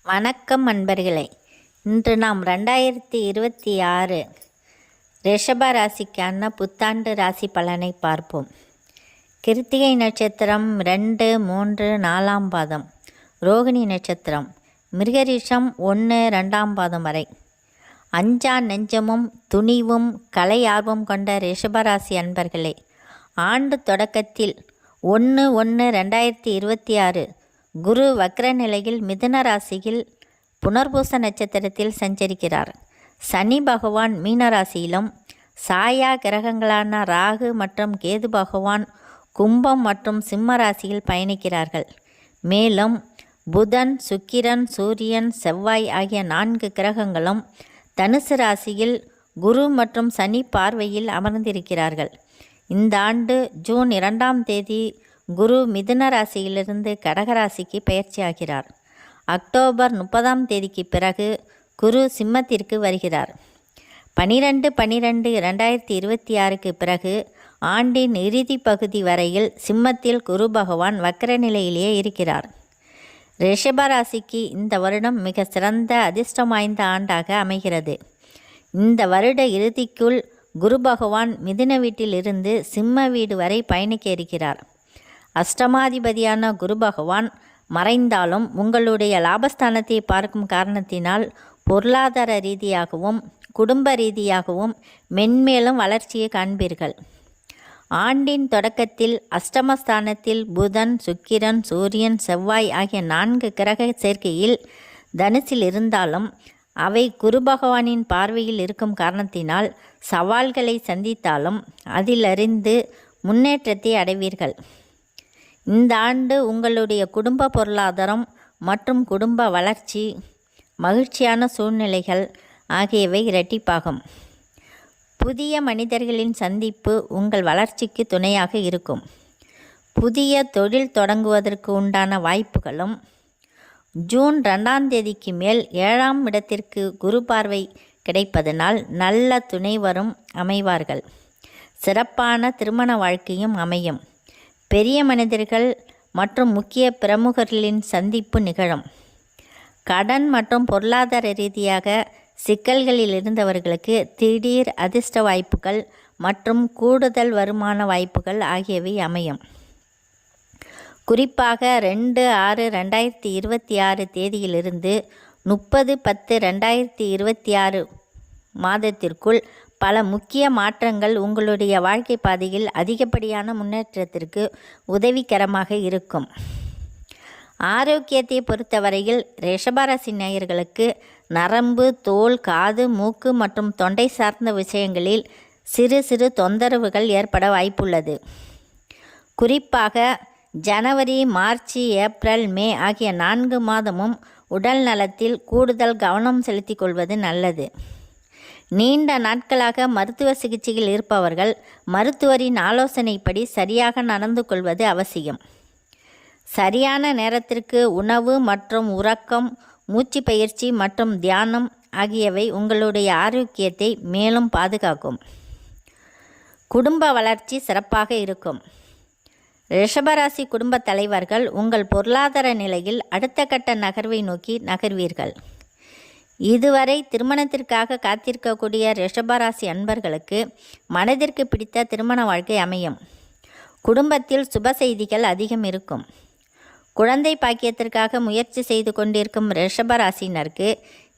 வணக்கம் அன்பர்களே. இன்று நாம் 2026 ரிஷப ராசிக்கான புத்தாண்டு ராசி பலனை பார்ப்போம். கிருத்திகை நட்சத்திரம் 2, 3, 4ஆம் பாதம், ரோகிணி நட்சத்திரம், மிருகரிஷம் 1, 2ஆம் பாதம் வரை. அஞ்சா நெஞ்சமும் துணிவும் கலை ஆர்வம் கொண்ட ரிஷபராசி அன்பர்களே, ஆண்டு தொடக்கத்தில் 1/1/2026 குரு வக்ர நிலையில் மிதுன ராசியில் புனர்பூச நட்சத்திரத்தில் சஞ்சரிக்கிறார். சனி பகவான் மீன ராசியிலும், சாயா கிரகங்களான ராகு மற்றும் கேது பகவான் கும்பம் மற்றும் சிம்ம ராசியில் பயணிக்கிறார்கள். மேலும் புதன், சுக்கிரன், சூரியன், செவ்வாய் ஆகிய 4 கிரகங்களும் தனுசு ராசியில் குரு மற்றும் சனி பார்வையில் அமர்ந்திருக்கிறார்கள். இந்த ஆண்டு ஜூன் 2ஆம் தேதி குரு மிதுன ராசியிலிருந்து கடகராசிக்கு பயிற்சியாகிறார். அக்டோபர் 30ஆம் தேதிக்கு பிறகு குரு சிம்மத்திற்கு வருகிறார். 12/12/2026க்கு பிறகு ஆண்டின் இறுதி பகுதி வரையில் சிம்மத்தில் குரு பகவான் வக்ர நிலையிலேயே இருக்கிறார். ரிஷபராசிக்கு இந்த வருடம் மிக சிறந்த அதிர்ஷ்டம் வாய்ந்த ஆண்டாக அமைகிறது. இந்த வருட இறுதிக்குள் குரு பகவான் மிதுன வீட்டில் இருந்து சிம்ம வீடு வரை பயணிக்க இருக்கிறார். அஷ்டமாதிபதியான குரு பகவான் மறைந்தாலும் உங்களுடைய லாபஸ்தானத்தை பார்க்கும் காரணத்தினால் பொருளாதார ரீதியாகவும் குடும்ப ரீதியாகவும் மென்மேலும் வளர்ச்சியை காண்பீர்கள். ஆண்டின் தொடக்கத்தில் அஷ்டமஸ்தானத்தில் புதன், சுக்கிரன், சூரியன், செவ்வாய் ஆகிய 4 கிரக சேர்க்கையில் தனுசில் இருந்தாலும் அவை குரு பகவானின் பார்வையில் இருக்கும் காரணத்தினால் சவால்களை சந்தித்தாலும் அதிலிருந்து முன்னேற்றத்தை அடைவீர்கள். இந்த ஆண்டு உங்களுடைய குடும்ப பொருளாதாரம் மற்றும் குடும்ப வளர்ச்சி, மகிழ்ச்சியான சூழ்நிலைகள் ஆகியவை இரட்டிப்பாகும். புதிய மனிதர்களின் சந்திப்பு உங்கள் வளர்ச்சிக்கு துணையாக இருக்கும். புதிய தொழில் தொடங்குவதற்கு உண்டான வாய்ப்புகளும். ஜூன் 2ஆம் தேதிக்கு மேல் 7ஆம் இடத்திற்கு குரு பார்வை கிடைப்பதனால் நல்ல துணைவரும் அமைவார்கள். சிறப்பான திருமண வாழ்க்கையும் அமையும். பெரிய மனிதர்கள் மற்றும் முக்கிய பிரமுகர்களின் சந்திப்பு நிகழும். கடன் மற்றும் பொருளாதார ரீதியாக சிக்கல்களில் இருந்தவர்களுக்கு திடீர் அதிர்ஷ்ட வாய்ப்புகள் மற்றும் கூடுதல் வருமான வாய்ப்புகள் ஆகியவை அமையும். குறிப்பாக 2/6/2026 தேதியிலிருந்து 30/10/2026 மாதத்திற்குள் பல முக்கிய மாற்றங்கள் உங்களுடைய வாழ்க்கை பாதையில் அதிகப்படியான முன்னேற்றத்திற்கு உதவிகரமாக இருக்கும். ஆரோக்கியத்தை பொறுத்தவரையில் ரிஷபராசி நேயர்களுக்கு நரம்பு, தோல், காது, மூக்கு மற்றும் தொண்டை சார்ந்த விஷயங்களில் சிறு சிறு தொந்தரவுகள் ஏற்பட வாய்ப்புள்ளது. குறிப்பாக ஜனவரி, மார்ச், ஏப்ரல், மே ஆகிய 4 மாதமும் உடல் நலத்தில் கூடுதல் கவனம் செலுத்திக் கொள்வது நல்லது. நீண்ட நாட்களாக மருத்துவ சிகிச்சையில் இருப்பவர்கள் மருத்துவரின் ஆலோசனைப்படி சரியாக நடந்து கொள்வது அவசியம். சரியான நேரத்திற்கு உணவு மற்றும் உறக்கம், மூச்சு பயிற்சி மற்றும் தியானம் ஆகியவை உங்களுடைய ஆரோக்கியத்தை மேலும் பாதுகாக்கும். குடும்ப வளர்ச்சி சிறப்பாக இருக்கும். ரிஷபராசி குடும்ப தலைவர்கள் உங்கள் பொருளாதார நிலையில் அடுத்த கட்ட நகர்வை நோக்கி நகர்வீர்கள். இதுவரை திருமணத்திற்காக காத்திருக்கக்கூடிய ரிஷபராசி அன்பர்களுக்கு மனதிற்கு பிடித்த திருமண வாழ்க்கை அமையும். குடும்பத்தில் சுப செய்திகள் அதிகம் இருக்கும். குழந்தை பாக்கியத்திற்காக முயற்சி செய்து கொண்டிருக்கும் ரிஷபராசினருக்கு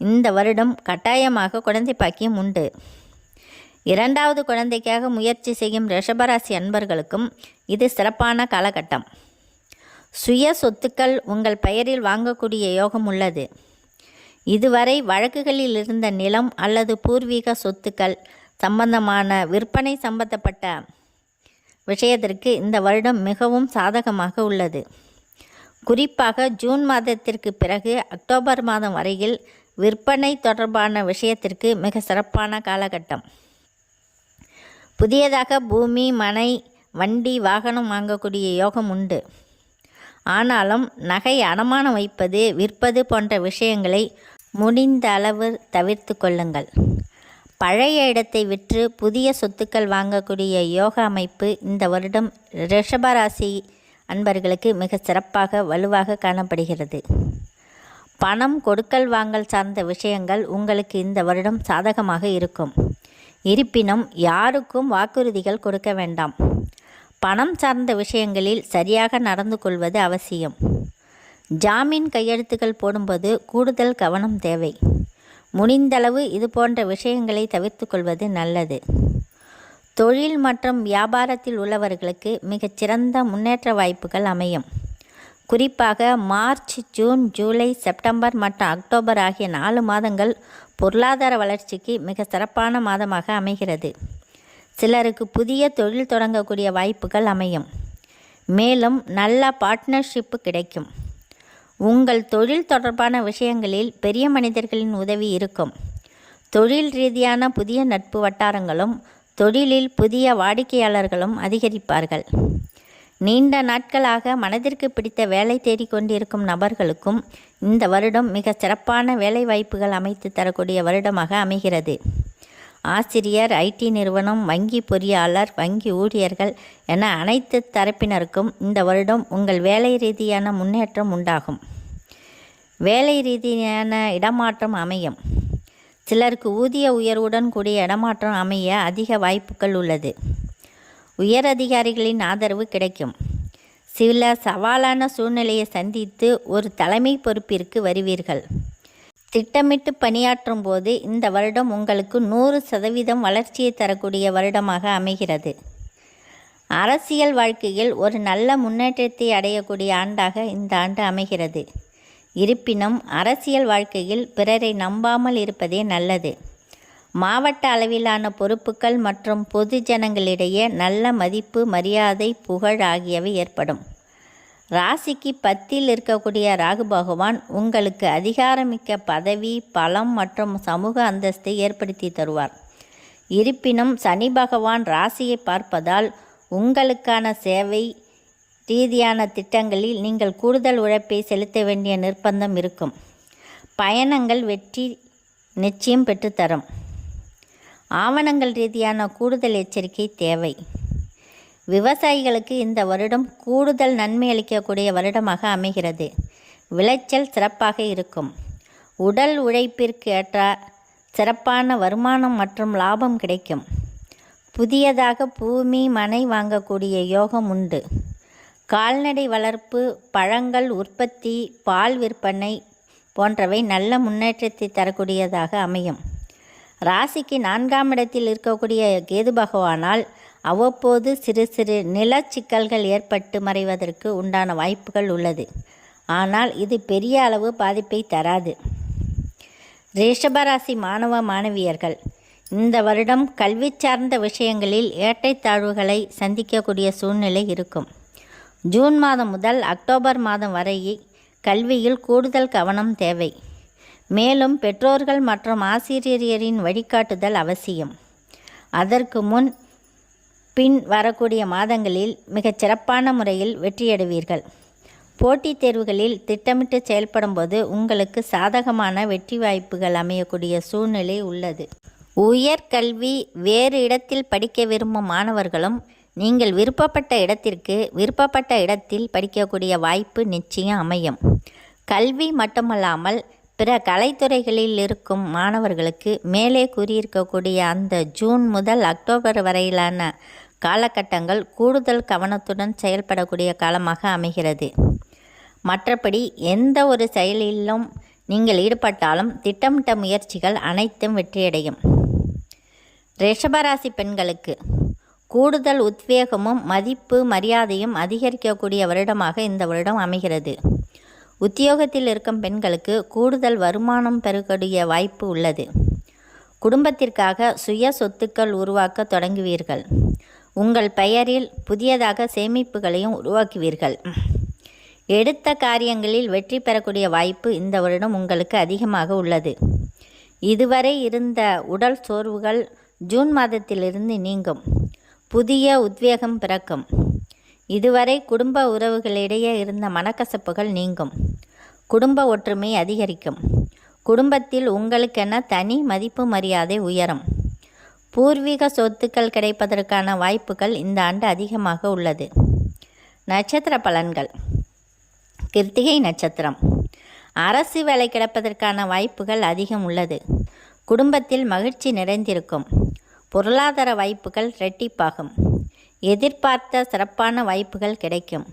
இந்த வருடம் கட்டாயமாக குழந்தை பாக்கியம் உண்டு. 2வது குழந்தைக்காக முயற்சி செய்யும் ரிஷபராசி அன்பர்களுக்கும் இது சிறப்பான காலகட்டம். சுய சொத்துக்கள் உங்கள் பெயரில் வாங்கக்கூடிய யோகம் உள்ளது. இதுவரை வழக்குகளில் இருந்த நிலம் அல்லது பூர்வீக சொத்துக்கள் சம்பந்தமான விற்பனை சம்பந்தப்பட்ட விஷயத்திற்கு இந்த வருடம் மிகவும் சாதகமாக உள்ளது. குறிப்பாக ஜூன் மாதத்திற்கு பிறகு அக்டோபர் மாதம் வரையில் விற்பனை தொடர்பான விஷயத்திற்கு மிக சிறப்பான காலகட்டம். புதியதாக பூமி, மனை, வண்டி, வாகனம் வாங்கக்கூடிய யோகம் உண்டு. ஆனாலும் நகை அடமானம் வைப்பது, விற்பது போன்ற விஷயங்களை முடிந்த அளவு தவிர்த்து கொள்ளுங்கள். பழைய இடத்தை விற்று புதிய சொத்துக்கள் வாங்கக்கூடிய யோக அமைப்பு இந்த வருடம் ரிஷபராசி அன்பர்களுக்கு மிக சிறப்பாக வலுவாக காணப்படுகிறது. பணம் கொடுக்கல் வாங்கல் சார்ந்த விஷயங்கள் உங்களுக்கு இந்த வருடம் சாதகமாக இருக்கும். இருப்பினும் யாருக்கும் வாக்குறுதிகள் கொடுக்க வேண்டாம். பணம் சார்ந்த விஷயங்களில் சரியாக நடந்து கொள்வது அவசியம். ஜாமீன் கையெழுத்துக்கள் போடும்போது கூடுதல் கவனம் தேவை. முடிந்தளவு இது போன்ற விஷயங்களை தவிர்த்து கொள்வது நல்லது. தொழில் மற்றும் வியாபாரத்தில் உள்ளவர்களுக்கு மிகச்சிறந்த முன்னேற்ற வாய்ப்புகள் அமையும். குறிப்பாக மார்ச், ஜூன், ஜூலை, செப்டம்பர் மற்றும் அக்டோபர் ஆகிய 4 மாதங்கள் பொருளாதார வளர்ச்சிக்கு மிக சிறப்பான மாதமாக அமைகிறது. சிலருக்கு புதிய தொழில் தொடங்கக்கூடிய வாய்ப்புகள் அமையும். மேலும் நல்ல பார்ட்னர்ஷிப்பு கிடைக்கும். உங்கள் தொழில் தொடர்பான விஷயங்களில் பெரிய மனிதர்களின் உதவி இருக்கும். தொழில் ரீதியான புதிய நட்பு வட்டாரங்களும் தொழிலில் புதிய வாடிக்கையாளர்களும் அதிகரிப்பார்கள். நீண்ட நாட்களாக மனதிற்கு பிடித்த வேலை தேடிக்கொண்டிருக்கும் நபர்களுக்கும் இந்த வருடம் மிக சிறப்பான வேலை வாய்ப்புகள் அமைத்து தரக்கூடிய வருடமாக அமைகிறது. ஆசிரியர், ஐடி நிறுவனம், வங்கி பொறியாளர், வங்கி ஊழியர்கள் என அனைத்து தரப்பினருக்கும் இந்த வருடம் உங்கள் வேலை ரீதியான முன்னேற்றம் உண்டாகும். வேலை ரீதியான இடமாற்றம் அமையும். சிலருக்கு ஊதிய உயர்வுடன் கூடிய இடமாற்றம் அமைய அதிக வாய்ப்புகள் உள்ளது. உயர் அதிகாரிகளின் ஆதரவு கிடைக்கும். சில சவாலான சூழ்நிலையை சந்தித்து ஒரு தலைமை பொறுப்பிற்கு வருவீர்கள். திட்டமிட்டு பணியாற்றும் போது இந்த வருடம் உங்களுக்கு 100% வளர்ச்சியை தரக்கூடிய வருடமாக அமைகிறது. அரசியல் வாழ்க்கையில் ஒரு நல்ல முன்னேற்றத்தை அடையக்கூடிய ஆண்டாக இந்த ஆண்டு அமைகிறது. இருப்பினும் அரசியல் வாழ்க்கையில் பிறரை நம்பாமல் இருப்பதே நல்லது. மாவட்ட அளவிலான பொறுப்புகள் மற்றும் பொது ஜனங்களிடையே நல்ல மதிப்பு, மரியாதை, புகழ் ஆகியவை ஏற்படும். ராசிக்கு 10ல் இருக்கக்கூடிய ராகு பகவான் உங்களுக்கு அதிகாரமிக்க பதவி, பலம் மற்றும் சமூக அந்தஸ்தை ஏற்படுத்தி தருவார். இருப்பினும் சனி பகவான் ராசியை பார்ப்பதால் உங்களுக்கான சேவை ரீதியான திட்டங்களில் நீங்கள் கூடுதல் உழைப்பை செலுத்த வேண்டிய நிர்பந்தம் இருக்கும். பயணங்கள் வெற்றி நிச்சயம் பெற்றுத்தரும். ஆவணங்கள் ரீதியான கூடுதல் எச்சரிக்கை தேவை. விவசாயிகளுக்கு இந்த வருடம் கூடுதல் நன்மை அளிக்கக்கூடிய வருடமாக அமைகிறது. விளைச்சல் சிறப்பாக இருக்கும். உடல் உழைப்பிற்கு ஏற்ற சிறப்பான வருமானம் மற்றும் லாபம் கிடைக்கும். புதியதாக பூமி, மனை வாங்கக்கூடிய யோகம் உண்டு. கால்நடை வளர்ப்பு, பழங்கள் உற்பத்தி, பால் விற்பனை போன்றவை நல்ல முன்னேற்றத்தை தரக்கூடியதாக அமையும். ராசிக்கு 4ஆம் இடத்தில் இருக்கக்கூடிய கேது பகவானால் அவ்வப்போது சிறு சிறு நிலச்சிக்கல்கள் ஏற்பட்டு மறைவதற்கு உண்டான வாய்ப்புகள் உள்ளது. ஆனால் இது பெரிய அளவு பாதிப்பை தராது. ரிஷபராசி மாணவ மாணவியர்கள் இந்த வருடம் கல்வி சார்ந்த விஷயங்களில் ஏற்றத்தாழ்வுகளை சந்திக்கக்கூடிய சூழ்நிலை இருக்கும். ஜூன் மாதம் முதல் அக்டோபர் மாதம் வரை கல்வியில் கூடுதல் கவனம் தேவை. மேலும் பெற்றோர்கள் மற்றும் ஆசிரியரின் வழிகாட்டுதல் அவசியம். அதற்கு பின் வரக்கூடிய மாதங்களில் மிகச் சிறப்பான முறையில் வெற்றியடைவீர்கள். போட்டித் தேர்வுகளில் திட்டமிட்டு செயல்படும்போது உங்களுக்கு சாதகமான வெற்றி வாய்ப்புகள் அமையக்கூடிய சூழ்நிலை உள்ளது. உயர்கல்வி வேறு இடத்தில் படிக்க விரும்பும் மாணவர்களும் நீங்கள் விருப்பப்பட்ட இடத்தில் படிக்கக்கூடிய வாய்ப்பு நிச்சயம் அமையும். கல்வி மட்டுமல்லாமல் பிற கலைத்துறைகளில் இருக்கும் மாணவர்களுக்கு மேலே கூறியிருக்கக்கூடிய அந்த ஜூன் முதல் அக்டோபர் வரையிலான காலகட்டங்கள் கூடுதல் கவனத்துடன் செயல்படக்கூடிய காலமாக அமைகிறது. மற்றபடி எந்த ஒரு செயலிலும் நீங்கள் ஈடுபட்டாலும் திட்டமிட்ட முயற்சிகள் அனைத்தும் வெற்றியடையும். ரிஷபராசி பெண்களுக்கு கூடுதல் உத்வேகமும் மதிப்பு மரியாதையும் அதிகரிக்கக்கூடிய வருடமாக இந்த வருடம் அமைகிறது. உத்தியோகத்தில் இருக்கும் பெண்களுக்கு கூடுதல் வருமானம் பெறக்கூடிய வாய்ப்பு உள்ளது. குடும்பத்திற்காக சுய சொத்துக்கள் உருவாக்க தொடங்குவீர்கள். உங்கள் பெயரில் புதியதாக சேமிப்புகளையும் உருவாக்குவீர்கள். எடுத்த காரியங்களில் வெற்றி பெறக்கூடிய வாய்ப்பு இந்த வருடம் உங்களுக்கு அதிகமாக உள்ளது. இதுவரை இருந்த உடல் சோர்வுகள் ஜூன் மாதத்திலிருந்து நீங்கும். புதிய உத்வேகம் பிறக்கும். இதுவரை குடும்ப உறவுகளிடையே இருந்த மனக்கசப்புகள் நீங்கும். குடும்ப ஒற்றுமை அதிகரிக்கும். குடும்பத்தில் உங்களுக்கென தனி மதிப்பு மரியாதை உயரும். பூர்வீக சொத்துக்கள் கிடைப்பதற்கான வாய்ப்புகள் இந்த ஆண்டு அதிகமாக உள்ளது. நட்சத்திர பலன்கள். கிருத்திகை நட்சத்திரம் அரசு வேலை கிடைப்பதற்கான வாய்ப்புகள் அதிகம் உள்ளது. குடும்பத்தில் மகிழ்ச்சி நிறைந்திருக்கும். பொருளாதார வாய்ப்புகள் இரட்டிப்பாகும். எதிர்பார்த்த சிறப்பான வாய்ப்புகள் கிடைக்கும்.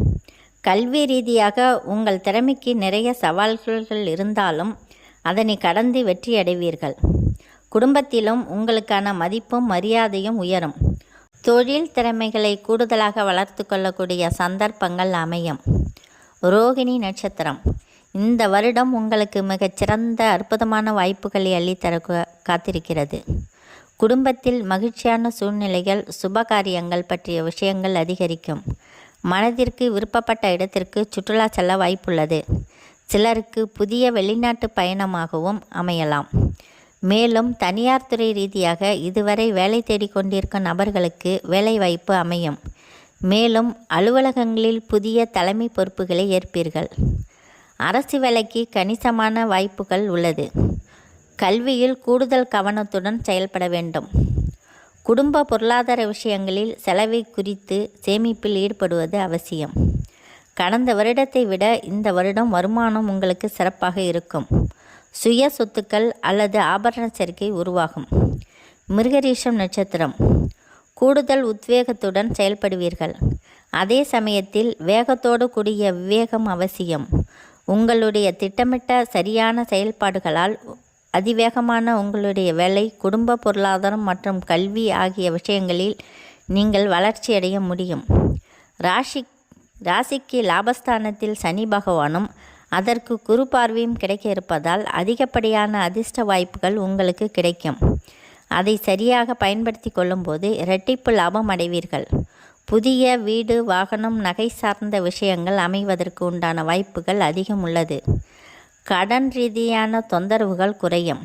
கல்வி ரீதியாக உங்கள் திறமைக்கு நிறைய சவால்கள் இருந்தாலும் அதனை கடந்து வெற்றியடைவீர்கள். குடும்பத்திலும் உங்களுக்கான மதிப்பும் மரியாதையும் உயரும். தொழில் திறமைகளை கூடுதலாக வளர்த்து கொள்ளக்கூடிய சந்தர்ப்பங்கள் அமையும். ரோகிணி நட்சத்திரம். இந்த வருடம் உங்களுக்கு மிகச்சிறந்த அற்புதமான வாய்ப்புகளை அள்ளித்தர காத்திருக்கிறது. குடும்பத்தில் மகிழ்ச்சியான சூழ்நிலைகள், சுபகாரியங்கள் பற்றிய விஷயங்கள் அதிகரிக்கும். மனதிற்கு விருப்பப்பட்ட இடத்திற்கு சுற்றுலா செல்ல வாய்ப்புள்ளது. சிலருக்கு புதிய வெளிநாட்டு பயணமாகவும் அமையலாம். மேலும் தனியார் துறை ரீதியாக இதுவரை வேலை தேடிக்கொண்டிருக்கும் நபர்களுக்கு வேலைவாய்ப்பு அமையும். மேலும் அலுவலகங்களில் புதிய தலைமை பொறுப்புகளை ஏற்பீர்கள். அரசு வேலைக்கு கணிசமான வாய்ப்புகள் உள்ளது. கல்வியில் கூடுதல் கவனத்துடன் செயல்பட வேண்டும். குடும்ப பொருளாதார விஷயங்களில் செலவை குறித்து சேமிப்பில் ஈடுபடுவது அவசியம். கடந்த வருடத்தை விட இந்த வருடம் வருமானம் உங்களுக்கு சிறப்பாக இருக்கும். சுய சொத்துக்கள் அல்லது ஆபரண சேர்க்கை உருவாகும். மிருகரீஷம் நட்சத்திரம். கூடுதல் உத்வேகத்துடன் செயல்படுவீர்கள். அதே சமயத்தில் வேகத்தோடு கூடிய விவேகம் அவசியம். உங்களுடைய திட்டமிட்ட சரியான செயல்பாடுகளால் அதிவேகமான உங்களுடைய வேலை, குடும்ப பொருளாதாரம் மற்றும் கல்வி ஆகிய விஷயங்களில் நீங்கள் வளர்ச்சியடைய முடியும். ராசிக்கு லாபஸ்தானத்தில் சனி பகவானும் அதற்கு குரு பார்வையும் கிடைக்க இருப்பதால் அதிகப்படியான அதிர்ஷ்ட வாய்ப்புகள் உங்களுக்கு கிடைக்கும். அதை சரியாக பயன்படுத்தி கொள்ளும்போது இரட்டிப்பு லாபம் அடைவீர்கள். புதிய வீடு, வாகனம், நகை சார்ந்த விஷயங்கள் அமைவதற்கு உண்டான வாய்ப்புகள் அதிகம் உள்ளது. கடன் ரீதியான தொந்தரவுகள் குறையும்.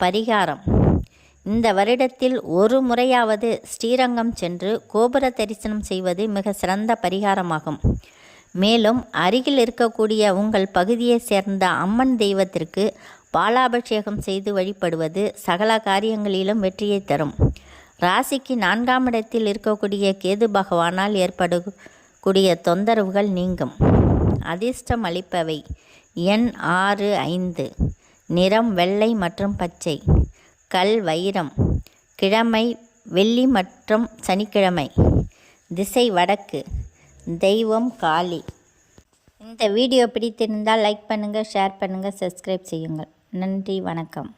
பரிகாரம். இந்த வருடத்தில் ஒரு முறையாவது ஸ்ரீரங்கம் சென்று கோபுர தரிசனம் செய்வது மிக சிறந்த பரிகாரமாகும். மேலும் அருகில் இருக்கக்கூடிய உங்கள் பகுதியை சேர்ந்த அம்மன் தெய்வத்திற்கு பாலாபிஷேகம் செய்து வழிபடுவது சகல காரியங்களிலும் வெற்றியை தரும். ராசிக்கு 4ஆம் இடத்தில் இருக்கக்கூடிய கேது பகவானால் ஏற்படக்கூடிய தொந்தரவுகள் நீங்கும். அதிர்ஷ்டம் அளிப்பவை எண் 6, 5. நிறம் வெள்ளை மற்றும் பச்சை. கல் வைரம். கிழமை வெள்ளி மற்றும் சனிக்கிழமை. திசை வடக்கு. தெய்வம் காளி. இந்த வீடியோ பிடித்திருந்தால் லைக் பண்ணுங்கள், ஷேர் பண்ணுங்கள், சப்ஸ்கிரைப் செய்யுங்கள். நன்றி, வணக்கம்.